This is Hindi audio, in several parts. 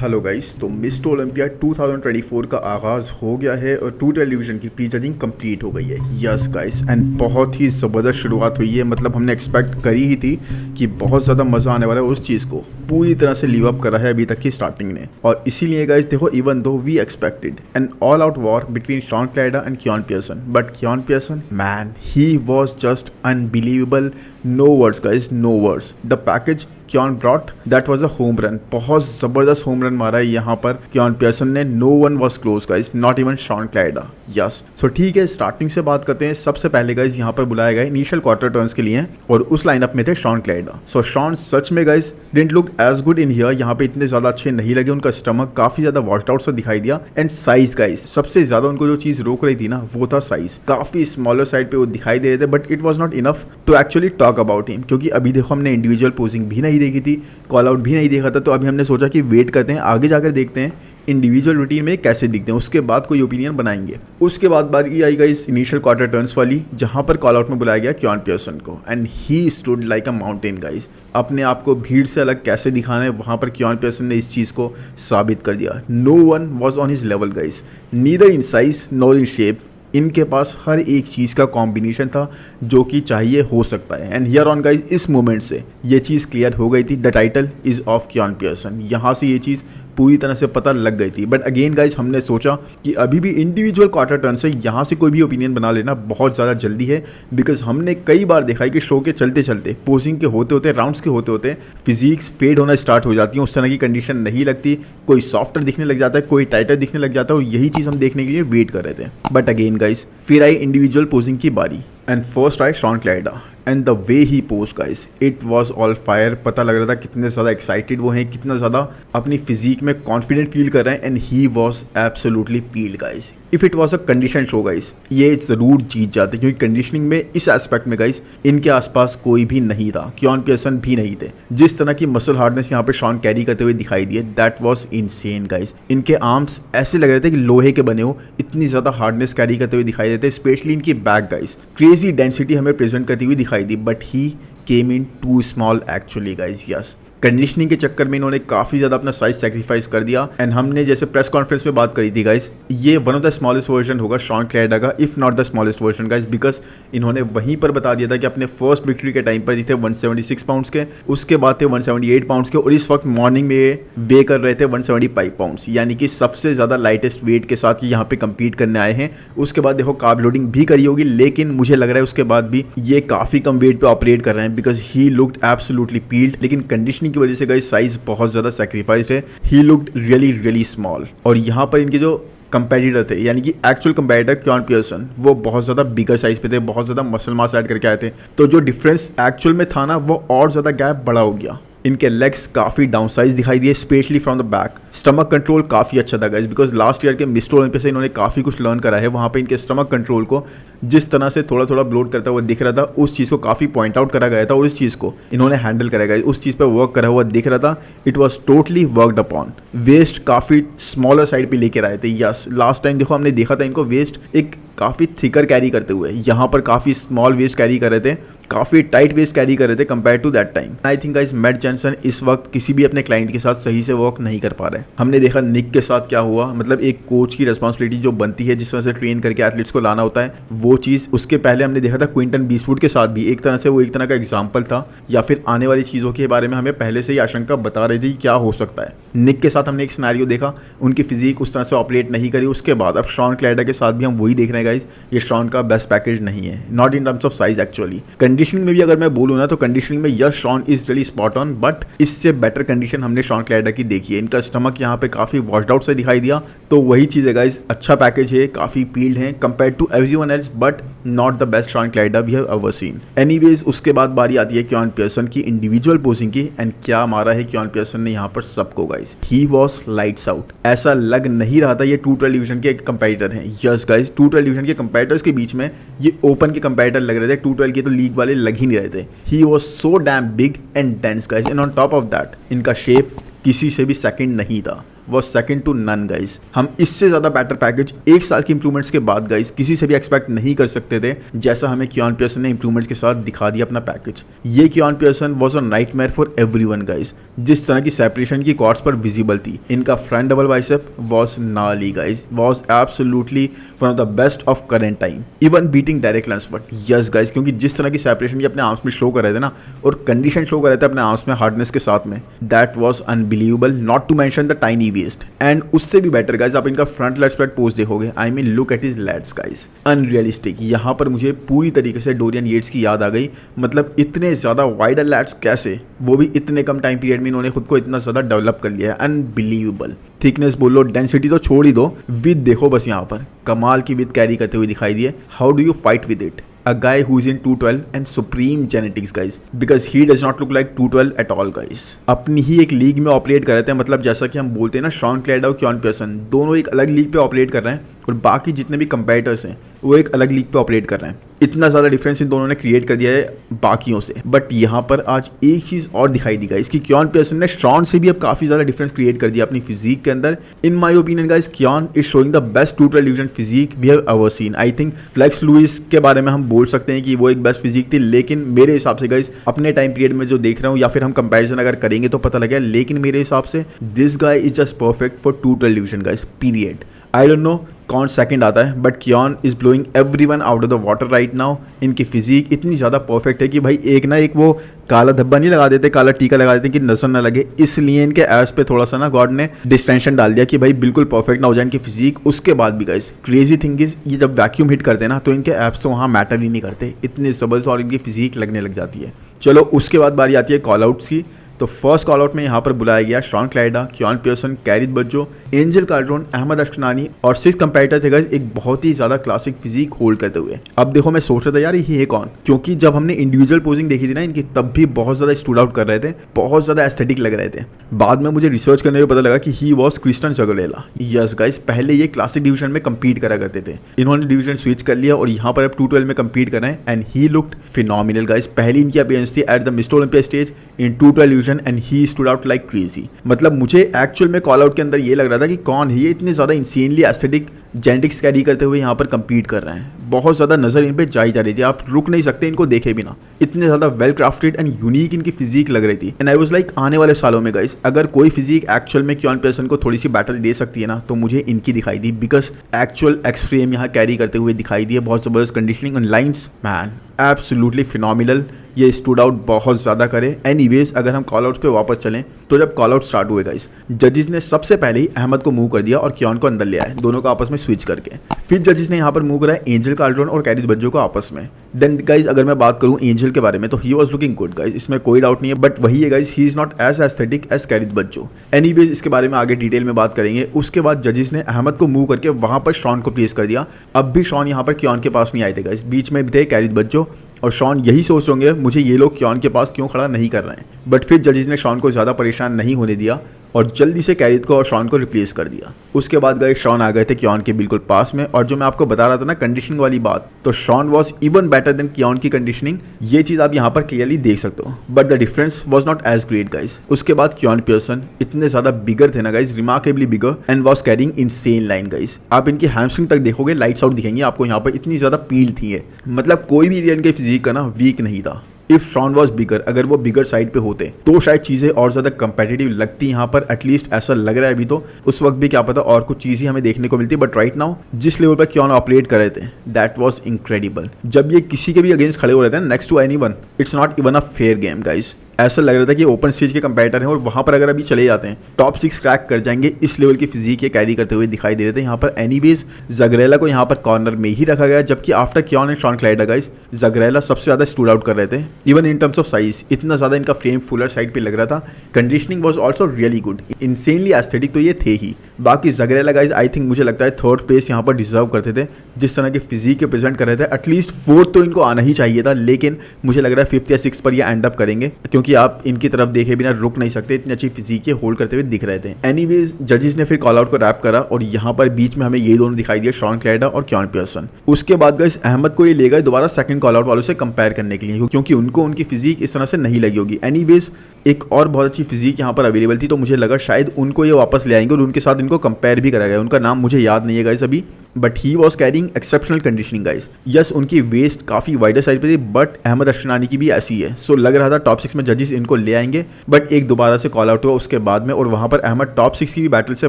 हेलो गाइस, तो मिस्टर ओलंपिया 2024 का आगाज़ हो गया है और टू टेलीविज़न की प्री जजिंग कंप्लीट हो गई है। यस गाइस, एंड बहुत ही ज़बरदस्त शुरुआत हुई है। मतलब हमने एक्सपेक्ट करी ही थी कि बहुत ज़्यादा मज़ा आने वाला है। उस चीज़ को पूरी तरह से लीव अप करा है अभी तक की स्टार्टिंग ने। और इसीलिए गाइस देखो, even though we expected an all out war between Shaun Clarida and Keone Pearson, but Keone Pearson, man, he was just unbelievable. No words guys, no words. The package Keone brought, that was a home run. बहुत ज़बरदस्त होम रन मारा है यहाँ पर कियान पियर्सन ने। No one was close guys, not even Shaun Clarida. Yes, so ठीक है, स्टार्टिंग से बात करते हैं। सबसे पहले गाइस यहाँ पर बुलाया गया इनिशियल क्वार्टर टर्न्स के लिए और उस लाइनअप में थे शॉन क्लाइडा। सो शॉन सच में guys didn't look as good in here. यहाँ पे इतने ज़्यादा अच्छे नहीं लगे। उनका स्टमक काफ़ी ज़्यादा वॉल्ट आउट सा दिखाई दिया। एंड साइज गाइस, सबसे ज़्यादा उनको जो चीज़ रोक रही थी ना, वो था साइज। काफ़ी स्मॉलर साइड पे वो दिखाई दे रहे थे, but it was not enough to actually talk about him. क्योंकि अभी देखो, हमने इंडिविजुअल पोजिंग भी नहीं देखी थी, कॉल आउट भी नहीं देखा था। तो अभी हमने सोचा कि वेट करते हैं, आगे जाकर देखते हैं इंडिविजुअल रूटीन में कैसे दिखते हैं, उसके बाद कोई ओपिनियन बनाएंगे। उसके बाद बारी आई गई इनिशियल क्वार्टर टर्न्स वाली, जहां पर कॉल आउट में बुलाया गया कियान पियर्सन को। And he stood like a mountain guys. अपने आप को भीड़ से अलग कैसे दिखाना है, वहां पर कियान पियर्सन ने इस चीज़ को साबित कर दिया। No one was on his level guys, neither in size nor in shape. इनके पास हर एक चीज़ का कॉम्बिनेशन था जो कि चाहिए हो सकता है। एंड हियर ऑन गाइज, इस मोमेंट से ये चीज़ क्लियर हो गई थी, the title is of Kiyan Pearson. यहाँ से ये चीज़ पूरी तरह से पता लग गई थी। बट अगेन गाइज, हमने सोचा कि अभी भी इंडिविजुअल क्वार्टर टर्न से यहाँ से कोई भी ओपिनियन बना लेना बहुत ज़्यादा जल्दी है। बिकॉज हमने कई बार देखा है कि शो के चलते चलते, पोजिंग के होते होते, राउंड्स के होते होते फिजिक्स फेड होना स्टार्ट हो जाती है। उस तरह की कंडीशन नहीं लगती। कोई सॉफ्टर दिखने लग जाता है, कोई टाइटर दिखने लग जाता है। और यही चीज़ हम देखने के लिए वेट कर रहे थे। बट अगेन गाइज, फिर आई इंडिविजुअल पोजिंग की बारी and first I Shaun Clarida. And the way he posed guys, it was all fire. पता लग रहा था कितने ज़्यादा एक्साइटेड वो हैं, कितना ज़्यादा अपनी फिजिक में कॉन्फिडेंट फील कर रहे हैं। And he was absolutely peeled guys. If it was a condition show guys, ये ज़रूर जीत जाते, क्योंकि कंडीशनिंग में इस एस्पेक्ट में गाइस इनके आसपास कोई भी नहीं था। कियान पियर्सन भी नहीं थे। जिस तरह की मसल हार्डनेस यहाँ पे शॉन कैरी करते हुए दिखाई दिए, दैट वॉज इनसेन गाइस। इनके आर्म्स ऐसे लग रहे थे कि लोहे के बने हो, इतनी ज़्यादा हार्डनेस कैरी करते हुए दिखाई देते। स्पेशली इनकी बैक गाइस, क्रेजी डेंसिटी हमें प्रेजेंट करती हुई दिखाई दी। But he came in too small actually guys. Yes, conditioning के चक्कर में इन्होंने काफ़ी ज़्यादा अपना साइज सेक्रीफाइस कर दिया। एंड हमने जैसे प्रेस कॉन्फ्रेंस में बात करी थी गाइस, ये one of the smallest version होगा शॉन क्लाइडा का, if not the smallest version guys. Because इन्होंने वहीं पर बता दिया था कि अपने फर्स्ट विक्ट्री के टाइम पर थे 176 पाउंड्स के, उसके बाद थे 178 पाउंड्स के, और इस वक्त मॉर्निंग में वे कर रहे थे 175 पाउंड्स, यानी कि सबसे ज़्यादा लाइटेस्ट वेट के साथ यहाँ पे कम्पीट करने आए हैं। उसके बाद देखो कार्ब लोडिंग भी करी होगी, लेकिन मुझे लग रहा है उसके बाद भी ये काफ़ी कम वेट पे ऑपरेट कर रहे हैं। Because he looked absolutely peeled, लेकिन कंडीशनिंग की वजह से गाइस साइज बहुत ज़्यादा सेक्रीफाइस्ड है। He looked really really small. और यहाँ पर इनके जो कंपेटिटर थे, यानी कि एक्चुअल कंपेटिटर कियान पियर्सन, वो बहुत ज़्यादा बिगर साइज पे थे, बहुत ज़्यादा मसल मास ऐड करके आए थे। तो जो डिफरेंस एक्चुअल में था ना, वो और ज़्यादा गैप बड़ा हो गया। इनके लेग्स काफ़ी डाउन साइज दिखाई दिए, specially from the back. Stomach control काफ़ी अच्छा था गाइस, बिकॉज लास्ट ईयर के मिस्टर ओलंपिया से इन्होंने काफ़ी कुछ लर्न करा है। वहाँ पे इनके स्टमक कंट्रोल को जिस तरह से थोड़ा थोड़ा ब्लोट करता हुआ दिख रहा था, उस चीज़ को काफ़ी पॉइंट आउट करा गया था और इस चीज़ को इन्होंने हैंडल करा गया, उस चीज़ पर वर्क करा हुआ दिख रहा था। It was totally worked upon. Waist काफ़ी स्मॉलर साइड पर लेकर आए थे। यस, लास्ट टाइम देखो हमने देखा था इनको वेस्ट एक काफ़ी थिकर कैरी करते हुए, यहाँ पर काफ़ी स्मॉल वेस्ट कैरी कर रहे थे, काफ़ी टाइट वेस्ट कैरी कर रहे थे compare to that time. I think guys, Matt Johnson इस वक्त किसी भी अपने क्लाइंट के साथ सही से वर्क नहीं कर पा रहे। हमने देखा निक के साथ क्या हुआ। मतलब एक कोच की रिस्पॉन्सिबिलिटी जो बनती है, जिस तरह से ट्रेन करके एथलीट्स को लाना होता है, वो चीज़ उसके पहले हमने देखा था क्विंटन बीस्टवुड के साथ भी। एक तरह से वो एक तरह का एग्जाम्पल था, या फिर आने वाली चीज़ों के बारे में हमें पहले से ही आशंका बता रही थी क्या हो सकता है। निक के साथ हमने एक सिनेरियो देखा, उनकी फिजिक उस तरह से ऑपरेट नहीं करी। उसके बाद अब शॉन क्लाइडा के साथ भी हम वही देख रहे हैं गाइस। ये शॉन का बेस्ट पैकेज नहीं है, not in terms of size actually. Conditioning में भी अगर मैं बोलूँ ना, तो कंडीशनिंग में yes, Shawn is really spot on, but इससे बेटर कंडीशन हमने शॉन क्लाइडा की देखी है। इनका स्टमक यहाँ पे काफ़ी वॉश्ड आउट से दिखाई दिया। तो वही चीज़ है गाइस, अच्छा पैकेज है, काफ़ी पील्ड है compare to everyone else, but not the best Shaun Clarida we have ever seen. Anyways, उसके बाद बारी आती है कियान पियर्सन की इंडिविजुअल पोजिंग की। एंड क्या मारा है कियान पियर्सन ने यहाँ पर सबको guys. He was lights out. ऐसा लग नहीं रहा था ये 212 डिवीजन के कंपेटिटर हैं। यस गाइस, 212 डिवीजन के कंपेटिटर्स के बीच में ये ओपन के कंपेटिटर लग रहे थे। 212 के तो लीग वाले लग ही नहीं रहे थे। He was so damn big and dense guys, and on top of that इनका शेप किसी से भी सेकंड नहीं था। Was second to none guys. हम इससे ज़्यादा बेटर पैकेज 1 साल की इंप्रूवमेंट्स के बाद गाइस किसी से भी एक्सपेक्ट नहीं कर सकते थे, जैसा हमें कियान पियर्सन ने इंप्रूवमेंट्स के साथ दिखा दिया अपना पैकेज। ये Keone Pearson was a nightmare for everyone guys. जिस तरह की सेपरेशन की कॉर्ड्स पर विजिबल थी, इनका फ्रंट डबल बाइसेप वॉज नाली guys, was absolutely one of the best of current time, even beating Derek Lunsford. Yes guys, क्योंकि जिस तरह की सेपरेशन ये अपने आर्म्स में शो कर रहे थे ना, और कंडीशन शो कर रहे थे अपने आर्म्स में हार्डनेस के साथ में, that was unbelievable, not to mention the tiny waist. And उससे भी बेटर गाइस आप इनका फ्रंट लेग स्प्रेड पोज देखोगे, I mean look at his legs guys, unrealistic. यहाँ पर मुझे पूरी तरीके से डोरियन येट्स की याद आ गई। मतलब इतने ज़्यादा वाइडर लैट्स कैसे, वो भी इतने कम टाइम पीरियड में इन्होंने खुद को इतना ज़्यादा डेवलप कर लिया है, अनबिलीवेबल। थिकनेस बोलो, डेंसिटी तो छोड़ ही दो, विद देखो बस यहाँ पर कमाल की विद कैरी करते हुए दिखाई दिए। How do you fight with it? A guy who is in 212 and supreme genetics guys, because he does not look like 212 at all guys। अपनी ही एक लीग में ऑपरेट कर रहे थे, मतलब जैसा कि हम बोलते हैं ना, शॉन क्लाइड और कियान पियर्सन दोनों एक अलग लीग पे ऑपरेट कर रहे हैं, और बाकी जितने भी कंपेटिटर्स हैं वो एक अलग लीग पे ऑपरेट कर रहे हैं। इतना ज़्यादा डिफरेंस इन दोनों ने क्रिएट कर दिया है बाकियों से। बट यहाँ पर आज एक चीज़ और दिखाई दी गाइस कि कियान पियर्सन ने शॉन से भी अब काफ़ी ज़्यादा डिफरेंस क्रिएट कर दिया अपनी फिजिक के अंदर। In my opinion guys, Kiyan is showing the best 212 division physique we have ever seen. I think Flex Lewis के बारे में हम बोल सकते हैं कि वो एक बेस्ट फिजिक थी, लेकिन मेरे हिसाब से गाइस अपने टाइम पीरियड में जो देख रहा हूँ, या फिर हम कंपैरिजन अगर करेंगे तो पता लगेगा, लेकिन मेरे हिसाब से this guy is just perfect for 212 division guys, period. I don't know कौन सेकंड आता है, but Kiyan is blowing everyone out of the water right now. इनकी फिजिक इतनी ज़्यादा परफेक्ट है कि भाई एक ना एक वो काला धब्बा नहीं लगा देते, काला टीका लगा देते कि नजर ना लगे, इसलिए इनके एब्स पे थोड़ा सा ना गॉड ने डिस्टेंशन डाल दिया कि भाई बिल्कुल परफेक्ट ना हो जाए इनकी फिजिक। उसके बाद भी गाइस क्रेजी थिंग इज, ये जब वैक्यूम हिट करते हैं ना, तो इनके एब्स तो वहाँ मैटर ही नहीं करते, इतने जबरदस्त और इनकी फिजिक लगने लग जाती है। चलो उसके बाद बारी आती है कॉल आउट्स की। तो फर्स्ट कॉल आउट में यहाँ पर बुलाया गया शॉन क्लाइडा, कियान पियर्सन, कैरिथ बज्जो, एंजल कार्ड्रोन, अहमद अशकनानी और 6 कंपेटिटर थे गाइस, एक बहुत ही ज्यादा क्लासिक फिजिक होल्ड करते हुए। अब देखो मैं सोच रहा था यार ये है कौन, क्योंकि जब हमने इंडिविजुअल पोजिंग देखी थी ना इनकी, तब भी बहुत ज्यादा स्टूड आउट कर रहे थे, बहुत ज्यादा एस्थेटिक लग रहे थे। बाद में मुझे रिसर्च करने में पता लगा कि he was Christian Zagarella. Yes guys, पहले ये क्लासिक डिवीजन में कम्पीट करा करते थे, इन्होंने डिवीजन स्विच कर लिया और यहाँ पर अब 212 में कम्पीट कर रहे हैं, and he looked phenomenal guys. पहली इनकी अपीयरेंस थी at the mister Olympia stage in 212 division and he stood out like crazy. मतलब मुझे एक्चुअल में कॉल आउट के अंदर ये लग रहा था कि कौन है ये, इतने ज्यादा इंसेनली एस्थेटिक जेनेटिक्स कैरी करते हुए यहाँ पर कम्पीट कर रहे हैं। बहुत ज्यादा नजर इन पे जाई जा रही थी, आप रुक नहीं सकते इनको देखे बिना, इतने ज्यादा वेल क्राफ्टेड एंड यूनिक इनकी फिजिक लग रही थी। एंड आई वाज लाइक आने वाले सालों में गाइस अगर कोई फिजिक एक्चुअल में कियान पियर्सन को थोड़ी सी बैटल दे सकती है ना, तो मुझे इनकी दिखाई दी, बिकॉज एक्चुअल एक्स फ्रेम यहाँ कैरी करते हुए दिखाई दी है, बहुत जबरदस्त conditioning and lines, man absolutely phenomenal. ये स्टूड आउट बहुत ज़्यादा करे। एनीवेज अगर हम कॉल आउट्स पे वापस चलें, तो जब कॉल आउट स्टार्ट हुए गाइस, जजेस ने सबसे पहले ही अहमद को मूव कर दिया और कियान को अंदर ले आए, दोनों को आपस में स्विच करके। फिर जजेस ने यहाँ पर मूव कराया एंजल कार्ड्रोन और कैरिथ बज्जो को आपस में। देन गाइस अगर मैं बात करूँ एंजल के बारे में, तो he was looking good guys, इसमें कोई डाउट नहीं है, बट वही है guys, he is not as aesthetic as Kerrith Bajjo. Anyways इसके बारे में आगे डिटेल में बात करेंगे। उसके बाद जजेस ने अहमद को मूव करके वहाँ पर शॉन को प्लेस कर दिया। अब भी शॉन यहाँ पर कियान के पास नहीं आए थे गाइस, बीच में थे कैरिथ बज्जो, और शॉन यही सोच होंगे मुझे ये लोग कियान के पास क्यों खड़ा नहीं कर रहे हैं। बट फिर जजेस ने शॉन को ज़्यादा परेशान नहीं होने दिया और जल्दी से कैरिथ को और शॉन को रिप्लेस कर दिया। उसके बाद गए शॉन आ गए थे कियान के बिल्कुल पास में, और जो मैं आपको बता रहा था ना कंडीशनिंग वाली बात, तो Shaun was even better than Keone की कंडीशनिंग। ये चीज़ आप यहाँ पर क्लियरली देख सकते हो, but the difference was not as great guys. उसके बाद कियान पियर्सन इतने ज़्यादा बिगर थे ना guys, remarkably bigger, and was carrying insane line guys. आप इनकी हैमस्ट्रिंग तक देखोगे लाइट्स आउट दिखेंगी आपको, यहाँ पर इतनी ज़्यादा पील थी है, मतलब कोई भी एरिया इनके फिजिक का ना वीक नहीं था। इफ शॉन वॉज बिगर, अगर वो बिगर साइड पे होते तो शायद चीज़ें और ज़्यादा कंपेटिटिव लगती यहाँ पर, एटलीस्ट ऐसा लग रहा है अभी तो। उस वक्त भी क्या पता और कुछ चीज़ें हमें देखने को मिलती, बट राइट नाउ जिस लेवल पर कियान ऑपरेट कर रहे थे, दैट वॉज इनक्रेडिबल। जब ये किसी के भी अगेंस्ट खड़े हो रहे थे next to anyone, it's not even a fair game guys. ऐसा लग रहा था कि ओपन स्टेज के कंपेटिटर हैं और वहां पर अगर अभी चले जाते हैं टॉप 6 क्रैक कर जाएंगे, इस लेवल की फिजिक ये कैरी करते हुए दिखाई दे रहे थे यहाँ पर। एनीवेज जगरेला को यहाँ पर कॉर्नर में ही रखा गया, जबकि after Keone and Shaun Clarida guys Zagarella सबसे ज़्यादा स्टूड आउट कर रहे थे, even in terms of size. इतना ज़्यादा इनका फ्रेम फुलर साइड पर लग रहा था। Conditioning was also really good, insanely aesthetic तो ये थे ही, बाकी जगरेला गाइस आई थिंक मुझे लगता है थर्ड प्लेस यहाँ पर डिजर्व करते थे, जिस तरह की फिजिक के प्रेजेंट कर रहे थे। एटलीस्ट फोर्थ तो इनको आना ही चाहिए था, लेकिन मुझे लग रहा है फिफ्थ या सिक्स पर ये एंड अप करेंगे, क्योंकि आप इनकी तरफ देखे बिना रुक नहीं सकते, इतनी अच्छी फिजिक होल्ड करते हुए दिख रहे थे। एनीवेज जजेस ने फिर कॉल आउट को रैप करा और यहाँ पर बीच में हमें ये दोनों दिखाई दिए, शॉन क्लेडा और क्योन पियर्सन। उसके बाद गाइस अहमद को ये ले गए दोबारा सेकंड कॉल आउट वालों से कंपेयर करने के लिए, क्योंकि उनको उनकी फिजिक इस तरह से नहीं लगी होगी। एनीवेज एक और बहुत अच्छी फिजिक यहाँ पर अवेलेबल थी, तो मुझे लगा शायद उनको ये वापस ले आएंगे और उनके साथ इनको कंपेयर भी करा गया। उनका नाम मुझे याद नहीं है गाइस अभी, but he was carrying exceptional conditioning guys. Yes, उनकी वेस्ट काफी वाइडर साइड पे थी, बट अहमद अशनानी की भी ऐसी है। सो लग रहा था टॉप 6 में जजेस इनको ले आएंगे, बट एक दोबारा से कॉल आउट हुआ उसके बाद में, और वहां पर अहमद टॉप 6 की भी बैटल से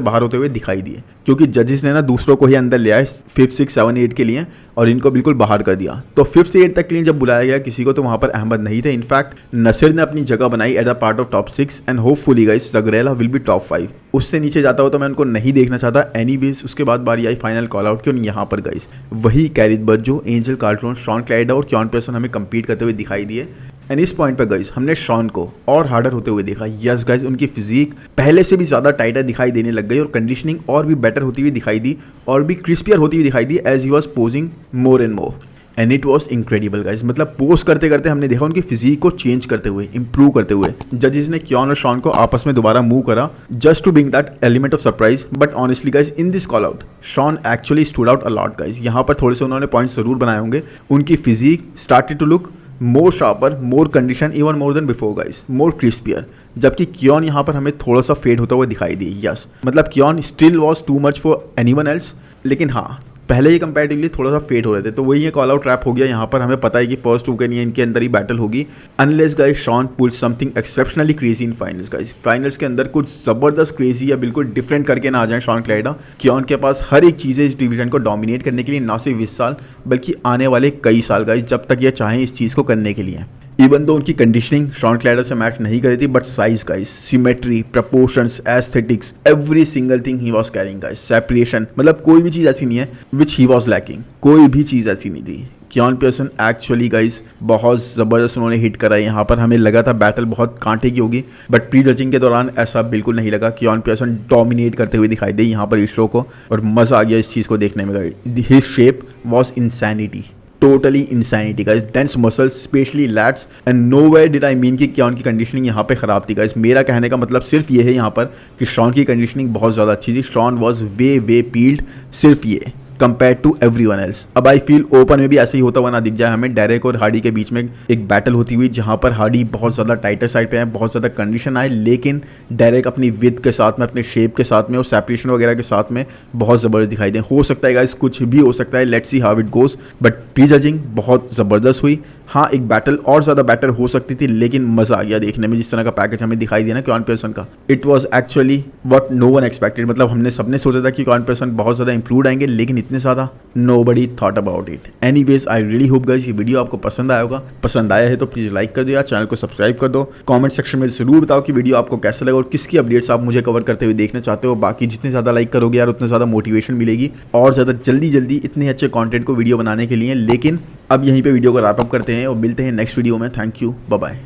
बाहर होते हुए दिखाई दिए, क्योंकि जजेस ने ना दूसरों को ही अंदर ले आए 5, 6, 7, 8 के लिए और इनको बिल्कुल बाहर कर दिया। तो 5 से 8 तक के लिए जब बुलाया गया किसी को, तो वहां पर अहमद नहीं थे। इनफैक्ट नसीर ने अपनी जगह बनाई at the part of top 6 and hopefully guys Zagarella will be top 5। उससे नीचे जाता हो तो मैं उनको नहीं देखना चाहता। एनीवेज उसके बाद बारी आई फाइनल कॉल आउट की, और यहाँ पर गाइस वही कैरिथ बर्जो, एंजल कार्टरोन, शॉन क्लेडा और क्योन पियर्सन हमें कंपीट करते हुए दिखाई दिए। एंड इस पॉइंट पर गाइस हमने शॉन को और हार्डर होते हुए देखा। यस गाइस, उनकी फिजिक पहले से भी ज़्यादा टाइटर दिखाई देने लग गई और कंडीशनिंग और भी बेटर होती हुई दिखाई दी और भी क्रिस्पियर होती हुई दिखाई दी as he was posing more and more. And it was incredible guys. मतलब पोस्ट करते करते हमने देखा उनकी फिजिक को चेंज करते हुए, इंप्रूव करते हुए। जजेस ने क्योन और शॉन को आपस में दोबारा मूव करा just to bring that element of surprise. But honestly guys in this call out Shawn actually stood out a lot guys. यहाँ पर थोड़े से उन्होंने पॉइंट्स जरूर बनाए होंगे। उनकी physique started to look more sharper, more condition, even more than before guys, more crispier. जबकि क्योन यहाँ पर हमें थोड़ा सा फेड होता हुआ दिखाई दी। यस, मतलब Keone still was too much for anyone else, लेकिन हाँ पहले ही कंपैरेटिवली थोड़ा सा फेड हो रहे थे। तो वही ये कॉल आउट ट्रैप हो गया। यहाँ पर हमें पता है कि फर्स्ट 2 के लिए इनके अंदर ही बैटल होगी, unless guys Shawn pull something exceptionally crazy in finals guys. Finals के अंदर कुछ जबरदस्त क्रेजी या बिल्कुल डिफरेंट करके ना आ जाए शॉन क्लेडा। क्योन के पास हर एक चीज़ है इस डिवीजन को डोमिनेट करने के लिए, ना सिर्फ 20 साल बल्कि आने वाले कई साल गाइस, जब तक ये चाहें इस चीज़ को करने के लिए। इवन दो उनकी कंडीशनिंग शॉन क्लेडा से मैच नहीं करी थी, but size guys, symmetry, proportions, aesthetics, every single thing he was carrying guys. Separation, मतलब कोई भी चीज़ ऐसी नहीं है विच ही वाज लैकिंग, कोई भी चीज़ ऐसी नहीं थी। क्योन पियर्सन एक्चुअली गाइस बहुत ज़बरदस्त उन्होंने हिट करा। यहाँ पर हमें लगा था बैटल बहुत कांटे की होगी, बट प्री जजिंग के दौरान ऐसा बिल्कुल नहीं लगा। क्योन पियर्सन डोमिनेट करते हुए दिखाई दे यहाँ पर इस शो को, और मज़ा आ गया इस चीज़ को देखने में। His shape was insanity, totally insanity guys. Dense muscles, especially lats, and nowhere did I mean कि क्या उनकी कंडीशनिंग यहाँ पे खराब थी गाइस। मेरा कहने का मतलब सिर्फ ये है यहाँ पर कि शॉन की कंडीशनिंग बहुत ज़्यादा अच्छी थी। शॉन वॉज वे पील्ड, सिर्फ ये कंपेयर टू एवरीवन एल्स। अब आई फील ओपन में भी ऐसे ही होता हुआ ना दिख जाए हमें। डेरेक और हार्डी के बीच में एक बैटल होती हुई, जहां पर हार्डी बहुत ज़्यादा टाइटर साइड पे है, बहुत ज़्यादा कंडीशन आए, लेकिन डेरेक अपनी विथ के साथ में, अपने शेप के साथ में और सेपरेशन वगैरह के साथ में बहुत ज़बरदस्त दिखाई दे। हो सकता है गाइस कुछ भी हो सकता है, let's see how it goes, but pre judging बहुत ज़बरदस्त हुई। हाँ, एक बैटल और ज़्यादा बेटर हो सकती थी, लेकिन मज़ा आ गया देखने में। जिस तरह का पैकेज हमें दिखाई दिया ना क्योन पियर्सन का, it was actually what no one expected. मतलब हमने सबने सोचा था कि क्योन पियर्सन बहुत ज़्यादा इंप्रूव आएंगे, लेकिन इतने ज़्यादा nobody thought about it. Anyways, I really hope guys ये वीडियो आपको पसंद आया होगा। पसंद आया है तो प्लीज़ लाइक कर दो या चैनल को सब्सक्राइब कर दो। कमेंट सेक्शन में ज़रूर बताओ कि वीडियो आपको कैसा लगा और किसकी अपडेट्स आप मुझे कवर करते हुए देखना चाहते हो। बाकी जितने ज़्यादा लाइक करोगे यार उतने ज़्यादा मोटिवेशन मिलेगी और ज़्यादा जल्दी इतने अच्छे कंटेंट को वीडियो बनाने के लिए। लेकिन अब यहीं पे वीडियो को रैप अप करते हैं और मिलते हैं नेक्स्ट वीडियो में। Thank you, bye bye.